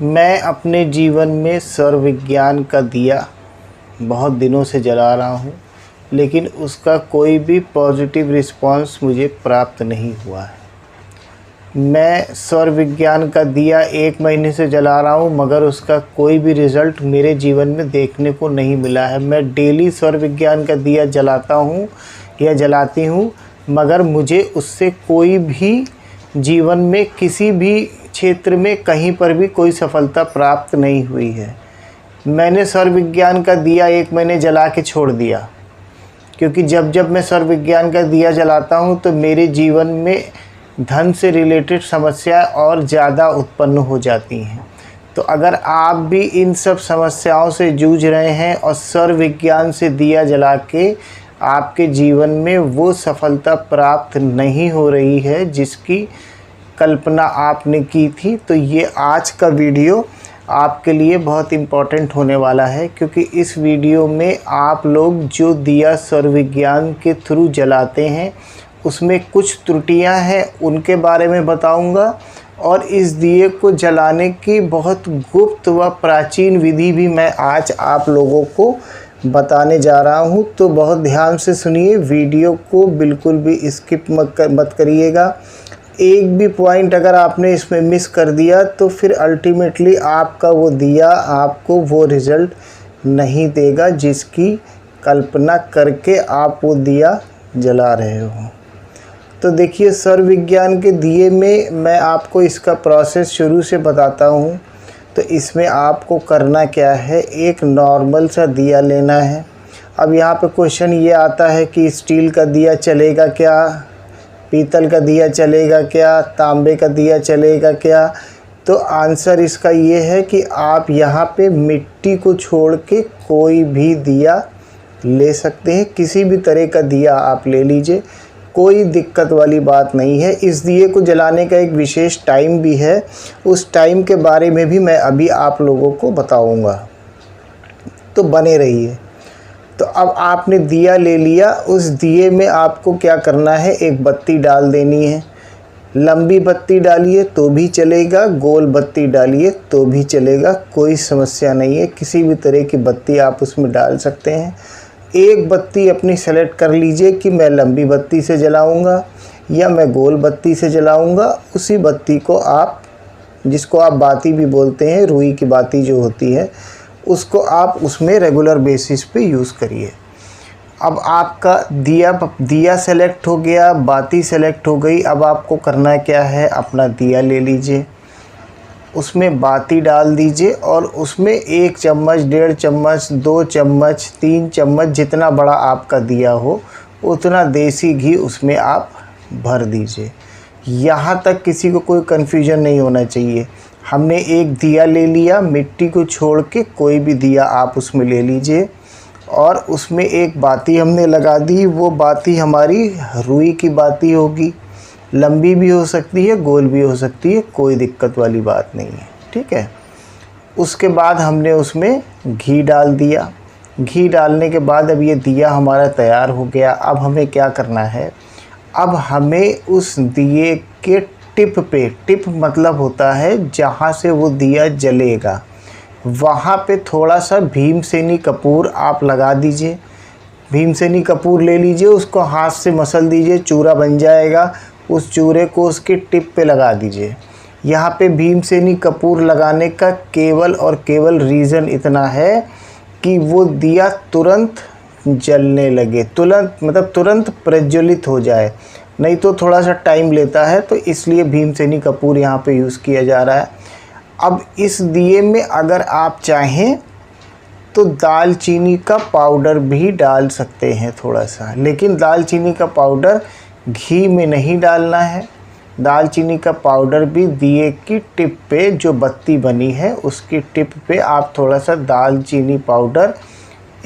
मैं अपने जीवन में सौर विज्ञान का दिया बहुत दिनों से जला रहा हूँ, लेकिन उसका कोई भी पॉजिटिव रिस्पांस मुझे प्राप्त नहीं हुआ है। मैं सौर विज्ञान का दिया 1 महीने से जला रहा हूँ, मगर उसका कोई भी रिज़ल्ट मेरे जीवन में देखने को नहीं मिला है। मैं डेली सौर विज्ञान का दिया जलाता हूँ या जलाती हूँ, मगर मुझे उससे कोई भी जीवन में किसी भी क्षेत्र में कहीं पर भी कोई सफलता प्राप्त नहीं हुई है। मैंने सौर विज्ञान का दिया 1 महीने जला के छोड़ दिया, क्योंकि जब जब मैं सौर विज्ञान का दिया जलाता हूँ तो मेरे जीवन में धन से रिलेटेड समस्या और ज़्यादा उत्पन्न हो जाती हैं। तो अगर आप भी इन सब समस्याओं से जूझ रहे हैं और सौर विज्ञान से दिया जला के आपके जीवन में वो सफलता प्राप्त नहीं हो रही है जिसकी कल्पना आपने की थी, तो ये आज का वीडियो आपके लिए बहुत इम्पोर्टेंट होने वाला है। क्योंकि इस वीडियो में आप लोग जो दिया सौर विज्ञान के थ्रू जलाते हैं उसमें कुछ त्रुटियां हैं, उनके बारे में बताऊंगा, और इस दिए को जलाने की बहुत गुप्त व प्राचीन विधि भी मैं आज आप लोगों को बताने जा रहा हूं। तो बहुत ध्यान से सुनिए, वीडियो को बिल्कुल भी स्किप मत करिएगा। एक भी पॉइंट अगर आपने इसमें मिस कर दिया तो फिर अल्टीमेटली आपका वो दिया आपको वो रिज़ल्ट नहीं देगा जिसकी कल्पना करके आप वो दिया जला रहे हो। तो देखिए, सौर विज्ञान के दिए में मैं आपको इसका प्रोसेस शुरू से बताता हूँ। तो इसमें आपको करना क्या है, एक नॉर्मल सा दिया लेना है। अब यहाँ पे क्वेश्चन ये आता है कि स्टील का दिया चलेगा क्या, पीतल का दिया चलेगा क्या, तांबे का दिया चलेगा क्या? तो आंसर इसका ये है कि आप यहाँ पे मिट्टी को छोड़ के कोई भी दिया ले सकते हैं। किसी भी तरह का दिया आप ले लीजिए, कोई दिक्कत वाली बात नहीं है। इस दिए को जलाने का एक विशेष टाइम भी है, उस टाइम के बारे में भी मैं अभी आप लोगों को बताऊंगा, तो बने रहिए। तो अब आपने दिया ले लिया, उस दिए में आपको क्या करना है, एक बत्ती डाल देनी है। लंबी बत्ती डालिए तो भी चलेगा, गोल बत्ती डालिए तो भी चलेगा, कोई समस्या नहीं है। किसी भी तरह की बत्ती आप उसमें डाल सकते हैं। एक बत्ती अपनी सेलेक्ट कर लीजिए कि मैं लंबी बत्ती से जलाऊंगा या मैं गोल बत्ती से जलाऊंगा। उसी बत्ती को आप, जिसको आप बाती भी बोलते हैं, रुई की बाती जो होती है, उसको आप उसमें रेगुलर बेसिस पे यूज़ करिए। अब आपका दिया सेलेक्ट हो गया, बाती सेलेक्ट हो गई। अब आपको करना क्या है, अपना दिया ले लीजिए, उसमें बाती डाल दीजिए और उसमें 1 चम्मच, 1.5 चम्मच, 2 चम्मच, 3 चम्मच, जितना बड़ा आपका दिया हो उतना देसी घी उसमें आप भर दीजिए। यहाँ तक किसी को कोई कन्फ्यूजन नहीं होना चाहिए। हमने एक दिया ले लिया, मिट्टी को छोड़ के कोई भी दिया आप उसमें ले लीजिए और उसमें एक बाती हमने लगा दी। वो बाती हमारी रुई की बाती होगी, लंबी भी हो सकती है, गोल भी हो सकती है, कोई दिक्कत वाली बात नहीं है, ठीक है। उसके बाद हमने उसमें घी डाल दिया। घी डालने के बाद अब ये दिया हमारा तैयार हो गया। अब हमें क्या करना है, अब हमें उस दिए के टिप पे, टिप मतलब होता है जहाँ से वो दिया जलेगा, वहाँ पे थोड़ा सा भीमसेनी कपूर आप लगा दीजिए। भीमसेनी कपूर ले लीजिए, उसको हाथ से मसल दीजिए, चूरा बन जाएगा। उस चूरे को उसके टिप पे लगा दीजिए। यहाँ पे भीमसेनी कपूर लगाने का केवल और केवल रीज़न इतना है कि वो दिया तुरंत जलने लगे, तुरंत प्रज्वलित हो जाए, नहीं तो थोड़ा सा टाइम लेता है। तो इसलिए भीमसेनी कपूर यहाँ पे यूज़ किया जा रहा है। अब इस दिए में अगर आप चाहें तो दालचीनी का पाउडर भी डाल सकते हैं थोड़ा सा, लेकिन दालचीनी का पाउडर घी में नहीं डालना है। दालचीनी का पाउडर भी दिए की टिप पे, जो बत्ती बनी है उसकी टिप पे आप थोड़ा सा दालचीनी पाउडर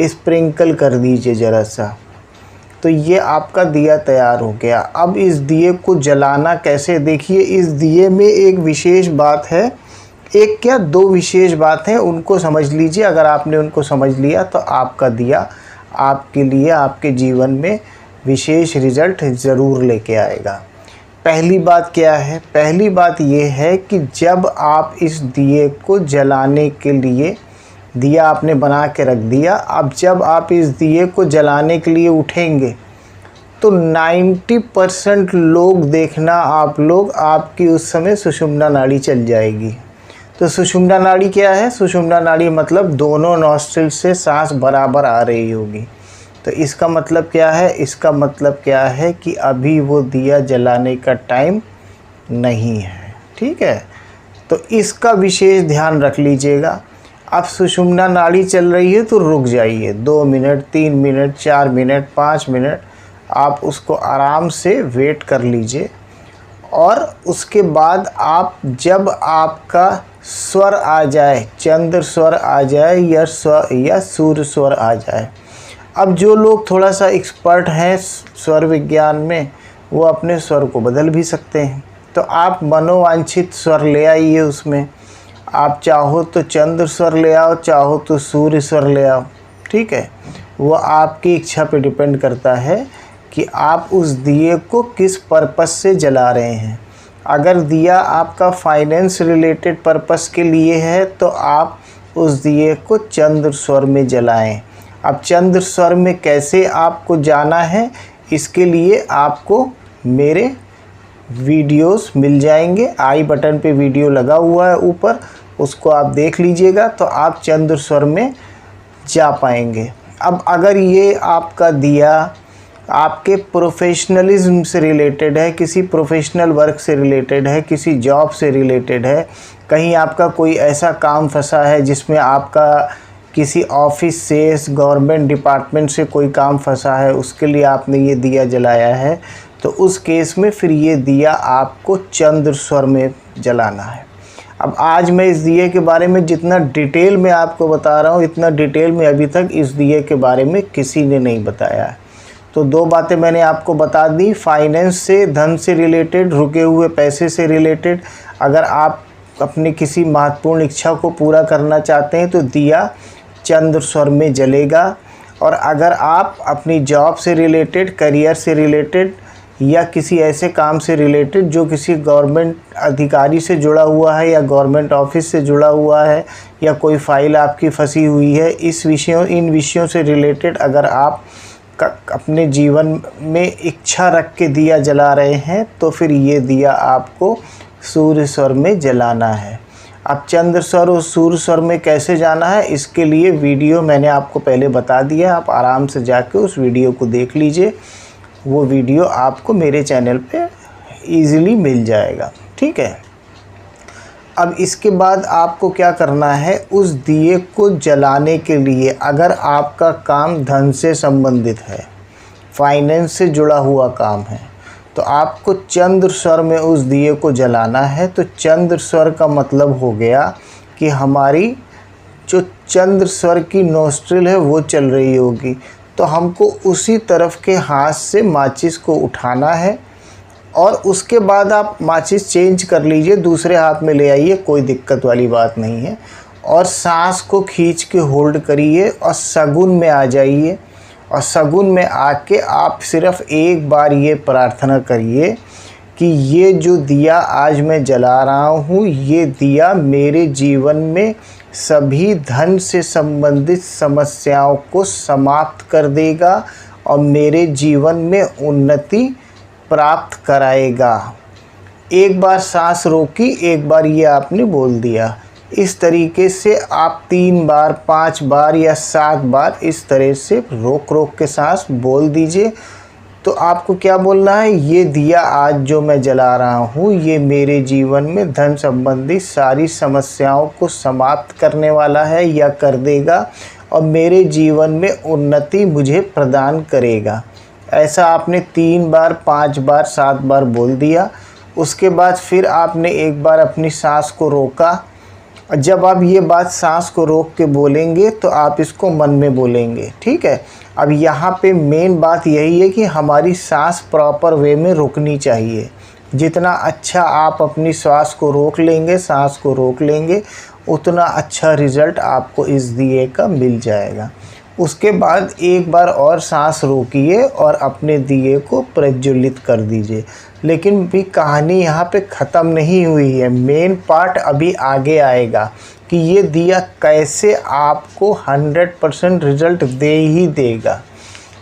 स्प्रिंकल कर दीजिए ज़रा सा। तो ये आपका दिया तैयार हो गया। अब इस दिए को जलाना कैसे, देखिए इस दिए में एक विशेष बात है, एक क्या 2 विशेष बात हैं, उनको समझ लीजिए। अगर आपने उनको समझ लिया तो आपका दिया आपके लिए, आपके जीवन में विशेष रिज़ल्ट ज़रूर लेके आएगा। पहली बात क्या है? पहली बात ये है कि जब आप इस दिए को जलाने के लिए, दिया आपने बना के रख दिया, अब जब आप इस दिए को जलाने के लिए उठेंगे तो 90% लोग देखना आप लोग, आपकी उस समय सुषुम्ना नाड़ी चल जाएगी। तो सुषुम्ना नाड़ी क्या है? सुषुम्ना नाड़ी मतलब दोनों नॉस्ट्रिल से सांस बराबर आ रही होगी। तो इसका मतलब क्या है? इसका मतलब क्या है कि अभी वो दिया जलाने का टाइम नहीं है। ठीक है, तो इसका विशेष ध्यान रख लीजिएगा। अब सुषुम्ना नाड़ी चल रही है तो रुक जाइए, 2 मिनट, 3 मिनट, 4 मिनट, 5 मिनट आप उसको आराम से वेट कर लीजिए। और उसके बाद आप, जब आपका स्वर आ जाए, चंद्र स्वर आ जाए या सूर्य स्वर आ जाए। अब जो लोग थोड़ा सा एक्सपर्ट हैं स्वर विज्ञान में, वो अपने स्वर को बदल भी सकते हैं। तो आप मनोवांछित स्वर ले आइए उसमें। आप चाहो तो चंद्र स्वर ले आओ, चाहो तो सूर्य स्वर ले आओ। ठीक है, वो आपकी इच्छा पे डिपेंड करता है कि आप उस दिए को किस पर्पस से जला रहे हैं। अगर दिया आपका फाइनेंस रिलेटेड पर्पस के लिए है तो आप उस दिए को चंद्र स्वर में जलाएं। अब चंद्र स्वर में कैसे आपको जाना है, इसके लिए आपको मेरे वीडियोस मिल जाएंगे। आई बटन पे वीडियो लगा हुआ है ऊपर, उसको आप देख लीजिएगा तो आप चंद्र स्वर में जा पाएंगे। अब अगर ये आपका दिया आपके प्रोफेशनलिज्म से रिलेटेड है, किसी प्रोफेशनल वर्क से रिलेटेड है, किसी जॉब से रिलेटेड है, कहीं आपका कोई ऐसा काम फंसा है जिसमें आपका किसी ऑफिस से, गवर्नमेंट डिपार्टमेंट से कोई काम फंसा है, उसके लिए आपने ये दिया जलाया है, तो उस केस में फिर ये दिया आपको चंद्र स्वर में जलाना है। अब आज मैं इस दिए के बारे में जितना डिटेल में आपको बता रहा हूँ, इतना डिटेल में अभी तक इस दिए के बारे में किसी ने नहीं बताया है। तो 2 बातें मैंने आपको बता दी, फाइनेंस से, धन से रिलेटेड, रुके हुए पैसे से रिलेटेड। अगर आप अपनी किसी महत्वपूर्ण इच्छा को पूरा करना चाहते हैं तो दिया चंद्र स्वर में जलेगा। और अगर आप अपनी जॉब से रिलेटेड, करियर से रिलेटेड या किसी ऐसे काम से रिलेटेड जो किसी गवर्नमेंट अधिकारी से जुड़ा हुआ है या गवर्नमेंट ऑफिस से जुड़ा हुआ है या कोई फाइल आपकी फंसी हुई है, इन विषयों से रिलेटेड अगर आप अपने जीवन में इच्छा रख के दिया जला रहे हैं तो फिर ये दिया आपको सूर्य स्वर में जलाना है। अब चंद्र स्वर और सूर्य स्वर में कैसे जाना है, इसके लिए वीडियो मैंने आपको पहले बता दिया। आप आराम से जाके उस वीडियो को देख लीजिए, वो वीडियो आपको मेरे चैनल पे इजीली मिल जाएगा। ठीक है, अब इसके बाद आपको क्या करना है, उस दिए को जलाने के लिए अगर आपका काम धन से संबंधित है, फाइनेंस से जुड़ा हुआ काम है, तो आपको चंद्र स्वर में उस दिए को जलाना है। तो चंद्र स्वर का मतलब हो गया कि हमारी जो चंद्र स्वर की नोस्ट्रिल है वो चल रही होगी, तो हमको उसी तरफ के हाथ से माचिस को उठाना है और उसके बाद आप माचिस चेंज कर लीजिए, दूसरे हाथ में ले आइए, कोई दिक्कत वाली बात नहीं है। और सांस को खींच के होल्ड करिए और सगुन में आ जाइए। और सगुन में आके आप सिर्फ एक बार ये प्रार्थना करिए कि ये जो दिया आज मैं जला रहा हूँ, ये दिया मेरे जीवन में सभी धन से संबंधित समस्याओं को समाप्त कर देगा और मेरे जीवन में उन्नति प्राप्त कराएगा। एक बार सांस रोकी, एक बार ये आपने बोल दिया। इस तरीके से आप 3 बार, 5 बार या 7 बार इस तरह से रोक के सांस बोल दीजिए। तो आपको क्या बोलना है, ये दिया आज जो मैं जला रहा हूँ, ये मेरे जीवन में धन संबंधी सारी समस्याओं को समाप्त करने वाला है या कर देगा और मेरे जीवन में उन्नति मुझे प्रदान करेगा। ऐसा आपने 3 बार, 5 बार, 7 बार बोल दिया। उसके बाद फिर आपने एक बार अपनी सांस को रोका। और जब आप ये बात सांस को रोक के बोलेंगे तो आप इसको मन में बोलेंगे। ठीक है, अब यहाँ पे मेन बात यही है कि हमारी सांस प्रॉपर वे में रुकनी चाहिए। जितना अच्छा आप अपनी सांस को रोक लेंगे, उतना अच्छा रिज़ल्ट आपको इस दिए का मिल जाएगा। उसके बाद एक बार और सांस रोकिए और अपने दिए को प्रज्वलित कर दीजिए। लेकिन भी कहानी यहाँ पे ख़त्म नहीं हुई है। मेन पार्ट अभी आगे आएगा कि ये दिया कैसे आपको 100% रिज़ल्ट दे ही देगा।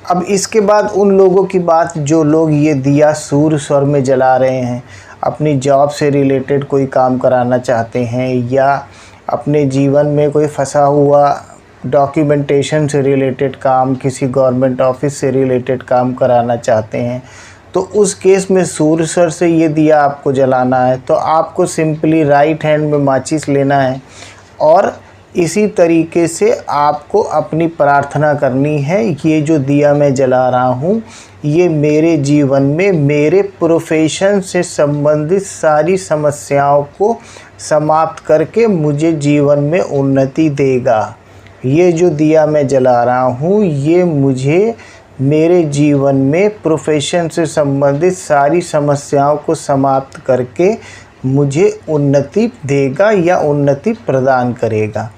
अब इसके बाद उन लोगों की बात जो लोग ये दिया सूर्य स्वर में जला रहे हैं, अपनी जॉब से रिलेटेड कोई काम कराना चाहते हैं या अपने जीवन में कोई फंसा हुआ डॉक्यूमेंटेशन से रिलेटेड काम, किसी गवर्नमेंट ऑफिस से रिलेटेड काम कराना चाहते हैं, तो उस केस में सूर्य स्वर से ये दिया आपको जलाना है। तो आपको सिंपली राइट हैंड में माचिस लेना है और इसी तरीके से आपको अपनी प्रार्थना करनी है, ये जो दिया मैं जला रहा हूँ ये मेरे जीवन में मेरे प्रोफेशन से संबंधित सारी समस्याओं को समाप्त करके मुझे जीवन में उन्नति देगा। ये जो दिया मैं जला रहा हूँ ये मुझे मेरे जीवन में प्रोफेशन से संबंधित सारी समस्याओं को समाप्त करके मुझे उन्नति देगा या उन्नति प्रदान करेगा।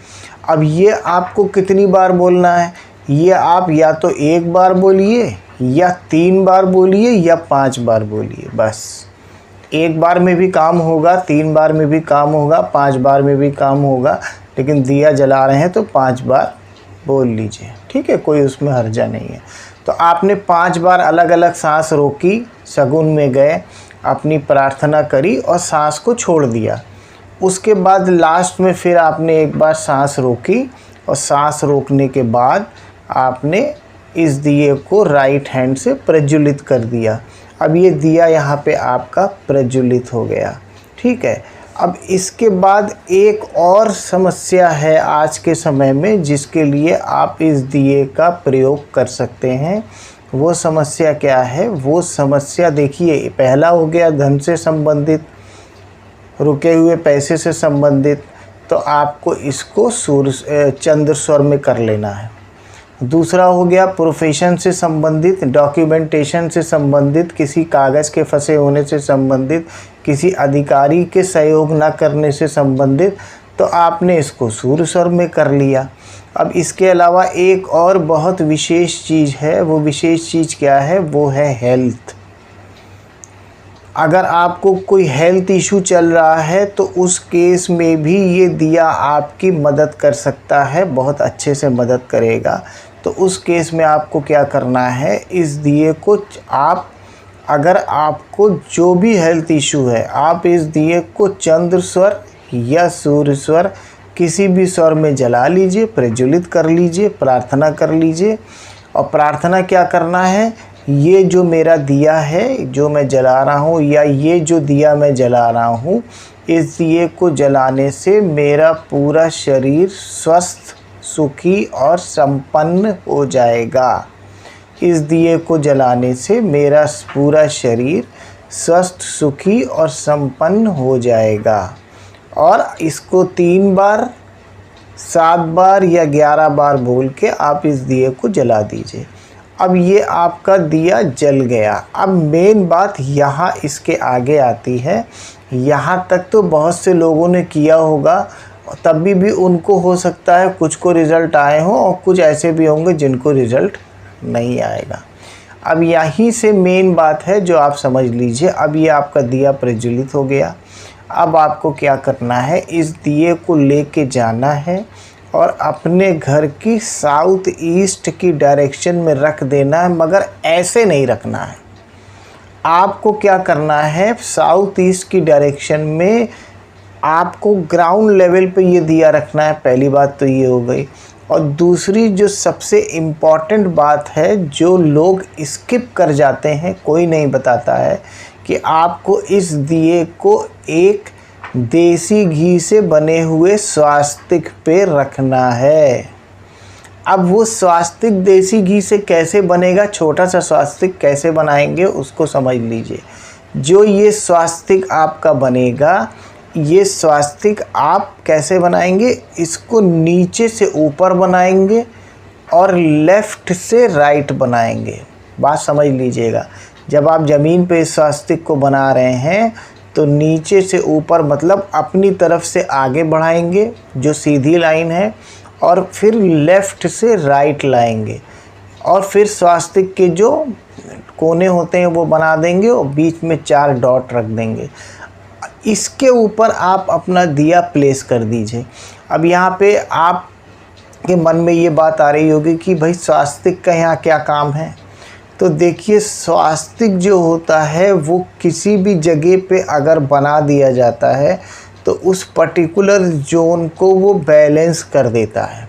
अब ये आपको कितनी बार बोलना है? ये आप या तो 1 बार बोलिए या 3 बार बोलिए या 5 बार बोलिए। बस 1 बार में भी काम होगा, 3 बार में भी काम होगा, 5 बार में भी काम होगा, लेकिन दिया जला रहे हैं तो 5 बार बोल लीजिए, ठीक है, कोई उसमें हर्जा नहीं है। तो आपने 5 बार अलग अलग सांस रोकी, शगुन में गए, अपनी प्रार्थना करी और सांस को छोड़ दिया। उसके बाद लास्ट में फिर आपने 1 बार सांस रोकी और सांस रोकने के बाद आपने इस दिए को राइट हैंड से प्रज्वलित कर दिया। अब ये दिया यहाँ पे आपका प्रज्वलित हो गया, ठीक है। अब इसके बाद एक और समस्या है आज के समय में जिसके लिए आप इस दिए का प्रयोग कर सकते हैं। वो समस्या क्या है? वो समस्या देखिए, पहला हो गया धन से संबंधित, रुके हुए पैसे से संबंधित, तो आपको इसको चंद्र स्वर में कर लेना है। दूसरा हो गया प्रोफेशन से संबंधित, डॉक्यूमेंटेशन से संबंधित, किसी कागज़ के फंसे होने से संबंधित, किसी अधिकारी के सहयोग ना करने से संबंधित, तो आपने इसको सूर्य स्वर में कर लिया। अब इसके अलावा एक और बहुत विशेष चीज़ है। वो विशेष चीज़ क्या है? वो है हेल्थ। अगर आपको कोई हेल्थ इशू चल रहा है तो उस केस में भी ये दिया आपकी मदद कर सकता है, बहुत अच्छे से मदद करेगा। तो उस केस में आपको क्या करना है? इस दिए को आप, अगर आपको जो भी हेल्थ इशू है, आप इस दिए को चंद्र स्वर या सूर्य स्वर किसी भी स्वर में जला लीजिए, प्रज्वलित कर लीजिए, प्रार्थना कर लीजिए। और प्रार्थना क्या करना है? ये जो मेरा दिया है जो मैं जला रहा हूँ, या ये जो दिया मैं जला रहा हूँ, इस दिए को जलाने से मेरा पूरा शरीर स्वस्थ, सुखी और संपन्न हो जाएगा। इस दिए को जलाने से मेरा पूरा शरीर स्वस्थ, सुखी और संपन्न हो जाएगा। और इसको 3 बार, 7 बार या 11 बार बोल के आप इस दिए को जला दीजिए। अब ये आपका दिया जल गया। अब मेन बात यहाँ इसके आगे आती है। यहाँ तक तो बहुत से लोगों ने किया होगा, तभी भी उनको हो सकता है कुछ को रिज़ल्ट आए हों और कुछ ऐसे भी होंगे जिनको रिज़ल्ट नहीं आएगा। अब यहीं से मेन बात है जो आप समझ लीजिए। अब ये आपका दिया प्रज्वलित हो गया। अब आपको क्या करना है? इस दिए को लेके जाना है और अपने घर की साउथ ईस्ट की डायरेक्शन में रख देना है, मगर ऐसे नहीं रखना है। आपको क्या करना है? साउथ ईस्ट की डायरेक्शन में आपको ग्राउंड लेवल पे ये दिया रखना है। पहली बात तो ये हो गई। और दूसरी जो सबसे इम्पॉर्टेंट बात है, जो लोग स्किप कर जाते हैं, कोई नहीं बताता है कि आपको इस दिए को एक देसी घी से बने हुए स्वास्तिक पे रखना है। अब वो स्वास्तिक देसी घी से कैसे बनेगा, छोटा सा स्वास्तिक कैसे बनाएंगे उसको समझ लीजिए। जो ये स्वास्तिक आपका बनेगा, ये स्वास्तिक आप कैसे बनाएंगे? इसको नीचे से ऊपर बनाएंगे और लेफ़्ट से राइट बनाएंगे। बात समझ लीजिएगा। जब आप ज़मीन पे इस स्वास्तिक को बना रहे हैं तो नीचे से ऊपर मतलब अपनी तरफ से आगे बढ़ाएंगे जो सीधी लाइन है, और फिर लेफ़्ट से राइट लाएंगे, और फिर स्वास्तिक के जो कोने होते हैं वो बना देंगे और बीच में 4 डॉट रख देंगे। इसके ऊपर आप अपना दिया प्लेस कर दीजिए। अब यहाँ पे आप के मन में ये बात आ रही होगी कि भाई स्वास्तिक का यहाँ क्या काम है। तो देखिए, स्वास्तिक जो होता है वो किसी भी जगह पे अगर बना दिया जाता है तो उस पर्टिकुलर जोन को वो बैलेंस कर देता है।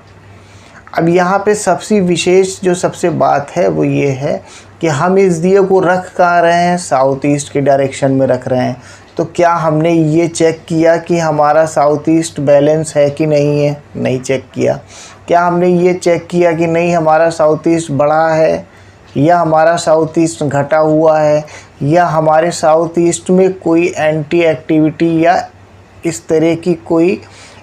अब यहाँ पे सबसे विशेष जो सबसे बात है वो ये है कि हम इस दिए को रख कहाँ रहे हैं, साउथ ईस्ट के डायरेक्शन में रख रहे हैं। तो क्या हमने ये चेक किया कि हमारा साउथ ईस्ट बैलेंस है कि नहीं है? नहीं चेक किया। क्या हमने ये चेक किया कि नहीं हमारा साउथ ईस्ट बढ़ा है या हमारा साउथ ईस्ट घटा हुआ है, या हमारे साउथ ईस्ट में कोई एंटी एक्टिविटी या इस तरह की कोई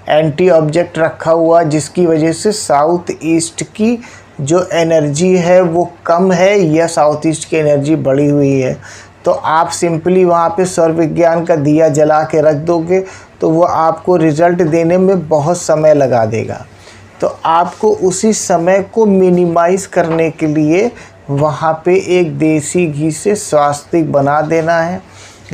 एंटी ऑब्जेक्ट रखा हुआ जिसकी वजह से साउथ ईस्ट की जो एनर्जी है वो कम है या साउथ ईस्ट की एनर्जी बढ़ी हुई है? तो आप सिंपली वहाँ पे सौर विज्ञान का दिया जला के रख दोगे तो वो आपको रिज़ल्ट देने में बहुत समय लगा देगा। तो आपको उसी समय को मिनिमाइज़ करने के लिए वहाँ पे एक देसी घी से स्वास्तिक बना देना है।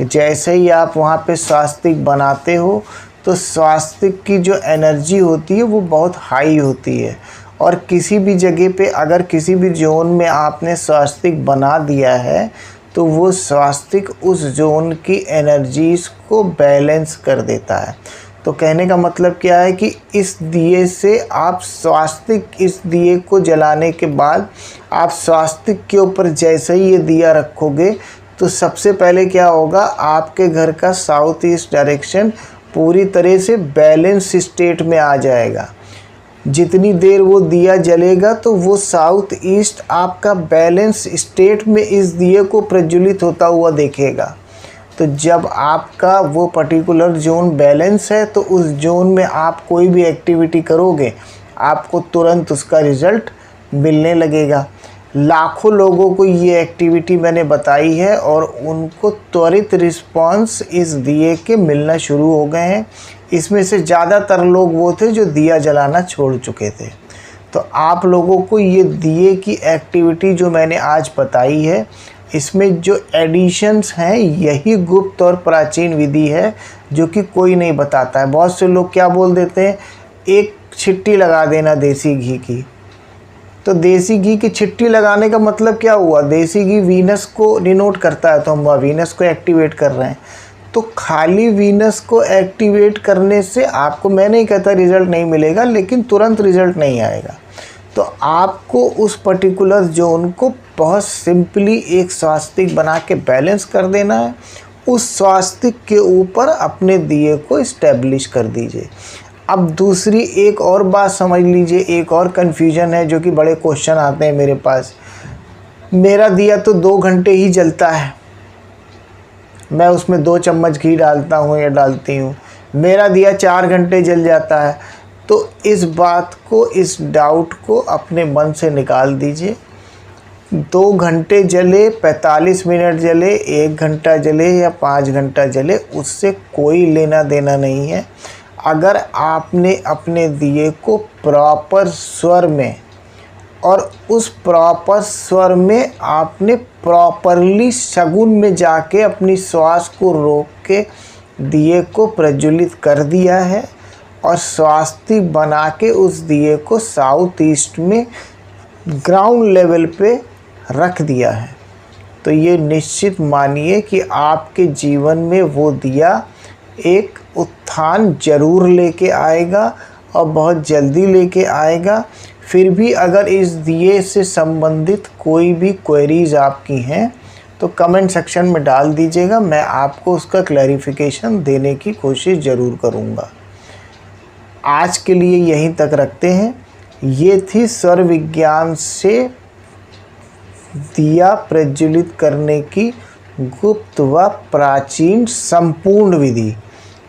जैसे ही आप वहाँ पे स्वास्तिक बनाते हो तो स्वास्तिक की जो एनर्जी होती है वो बहुत हाई होती है, और किसी भी जगह पे अगर किसी भी जोन में आपने स्वास्तिक बना दिया है तो वो स्वास्तिक उस जोन की एनर्जीज़ को बैलेंस कर देता है। तो कहने का मतलब क्या है कि इस दिए से आप स्वास्तिक, इस दिए को जलाने के बाद आप स्वास्तिक के ऊपर जैसे ही ये दिया रखोगे तो सबसे पहले क्या होगा, आपके घर का साउथ ईस्ट डायरेक्शन पूरी तरह से बैलेंस स्टेट में आ जाएगा। जितनी देर वो दिया जलेगा तो वो साउथ ईस्ट आपका बैलेंस स्टेट में इस दिए को प्रज्वलित होता हुआ देखेगा। तो जब आपका वो पर्टिकुलर जोन बैलेंस है तो उस जोन में आप कोई भी एक्टिविटी करोगे आपको तुरंत उसका रिज़ल्ट मिलने लगेगा। लाखों लोगों को ये एक्टिविटी मैंने बताई है और उनको त्वरित रिस्पांस इस दिए के मिलना शुरू हो गए हैं। इसमें से ज़्यादातर लोग वो थे जो दिया जलाना छोड़ चुके थे। तो आप लोगों को ये दिए की एक्टिविटी जो मैंने आज बताई है, इसमें जो एडिशंस हैं यही गुप्त और प्राचीन विधि है जो कि कोई नहीं बताता है। बहुत से लोग क्या बोल देते हैं, एक छिट्टी लगा देना देसी घी की। तो देसी घी की छिट्टी लगाने का मतलब क्या हुआ? देसी घी वीनस को डिनोट करता है, तो हम वीनस को एक्टिवेट कर रहे हैं। तो खाली वीनस को एक्टिवेट करने से आपको, मैं नहीं कहता रिज़ल्ट नहीं मिलेगा, लेकिन तुरंत रिज़ल्ट नहीं आएगा। तो आपको उस पर्टिकुलर जोन को बहुत सिंपली एक स्वास्तिक बना के बैलेंस कर देना है। उस स्वास्तिक के ऊपर अपने दिए को इस्टेब्लिश कर दीजिए। अब दूसरी एक और बात समझ लीजिए, एक और कन्फ्यूजन है जो कि बड़े क्वेश्चन आते हैं मेरे पास। मेरा दिया तो 2 घंटे ही जलता है, मैं उसमें 2 चम्मच घी डालता हूँ या डालती हूँ, मेरा दिया 4 घंटे जल जाता है। तो इस बात को, इस डाउट को अपने मन से निकाल दीजिए। 2 घंटे जले, 45 मिनट जले, 1 घंटा जले या 5 घंटा जले, उससे कोई लेना देना नहीं है। अगर आपने अपने दिए को प्रॉपर स्वर में, और उस प्रॉपर स्वर में आपने प्रॉपरली शगुन में जाके अपनी श्वास को रोक के दिए को प्रज्वलित कर दिया है और स्वास्तिक बना के उस दिए को साउथ ईस्ट में ग्राउंड लेवल पे रख दिया है, तो ये निश्चित मानिए कि आपके जीवन में वो दिया एक उत्थान जरूर लेके आएगा और बहुत जल्दी लेके आएगा। फिर भी अगर इस दिए से संबंधित कोई भी क्वेरीज आपकी हैं तो कमेंट सेक्शन में डाल दीजिएगा, मैं आपको उसका क्लैरिफिकेशन देने की कोशिश ज़रूर करूँगा। आज के लिए यहीं तक रखते हैं। ये थी सौर विज्ञान से दिया प्रज्वलित करने की गुप्त व प्राचीन संपूर्ण विधि।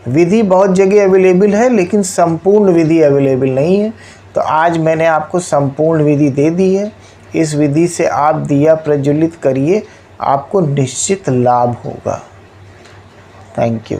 विधि बहुत जगह अवेलेबल है लेकिन संपूर्ण विधि अवेलेबल नहीं है, तो आज मैंने आपको संपूर्ण विधि दे दी है। इस विधि से आप दिया प्रज्वलित करिए, आपको निश्चित लाभ होगा। Thank you.